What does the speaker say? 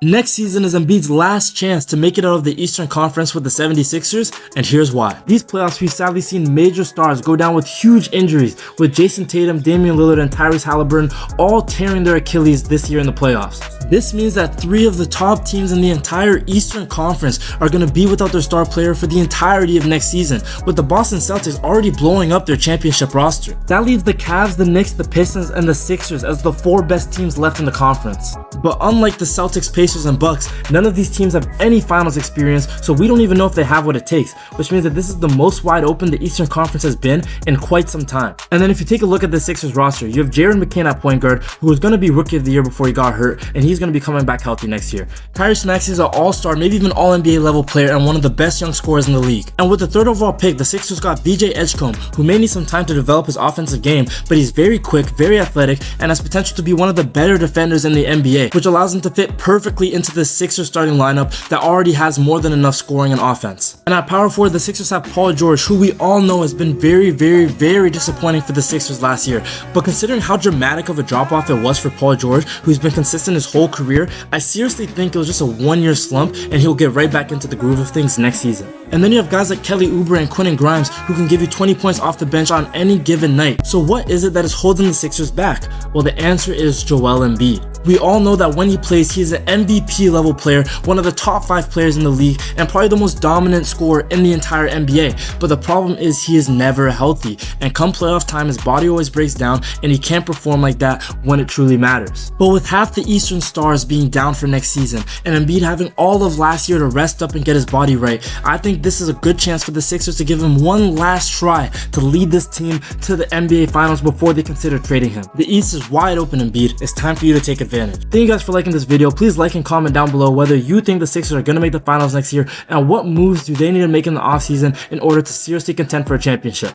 Next season is Embiid's last chance to make it out of the Eastern Conference with the 76ers, and here's why. These playoffs, we've sadly seen major stars go down with huge injuries, with Jason Tatum, Damian Lillard, and Tyrese Halliburton all tearing their Achilles this year in the playoffs. This means that 3 of the top teams in the entire Eastern Conference are going to be without their star player for the entirety of next season, with the Boston Celtics already blowing up their championship roster. That leaves the Cavs, the Knicks, the Pistons, and the Sixers as the 4 best teams left in the conference. But unlike the Celtics, Pacers, and Bucks, none of these teams have any finals experience, so we don't even know if they have what it takes, which means that this is the most wide open the Eastern Conference has been in quite some time. And then if you take a look at the Sixers roster, you have Jared McCain at point guard, who was going to be Rookie of the Year before he got hurt, and he's going to be coming back healthy next year. Tyrese Maxey is an all-star, maybe even all-NBA level player and one of the best young scorers in the league. And with the 3rd overall pick, the Sixers got VJ Edgecombe, who may need some time to develop his offensive game, but he's very quick, very athletic, and has potential to be one of the better defenders in the NBA, which allows him to fit perfectly into the Sixers starting lineup that already has more than enough scoring and offense. And at power forward, the Sixers have Paul George, who we all know has been very disappointing for the Sixers last year. But considering how dramatic of a drop-off it was for Paul George, who's been consistent his whole career, I seriously think it was just a 1-year slump and he'll get right back into the groove of things next season. And then you have guys like Kelly Oubre and Quentin Grimes, who can give you 20 points off the bench on any given night. So what is it that is holding the Sixers back? Well, the answer is Joel Embiid. We all know that when he plays, he's an MVP level player, one of the top 5 players in the league, and probably the most dominant scorer in the entire NBA. But the problem is he is never healthy, and come playoff time, his body always breaks down, and he can't perform like that when it truly matters. But with half the Eastern stars being down for next season, and Embiid having all of last year to rest up and get his body right, I think this is a good chance for the Sixers to give him one last try to lead this team to the NBA Finals before they consider trading him. The East is wide open, Embiid. It's time for you to take advantage. Thank you guys for liking this video. Please like and comment down below whether you think the Sixers are going to make the finals next year and what moves do they need to make in the offseason in order to seriously contend for a championship.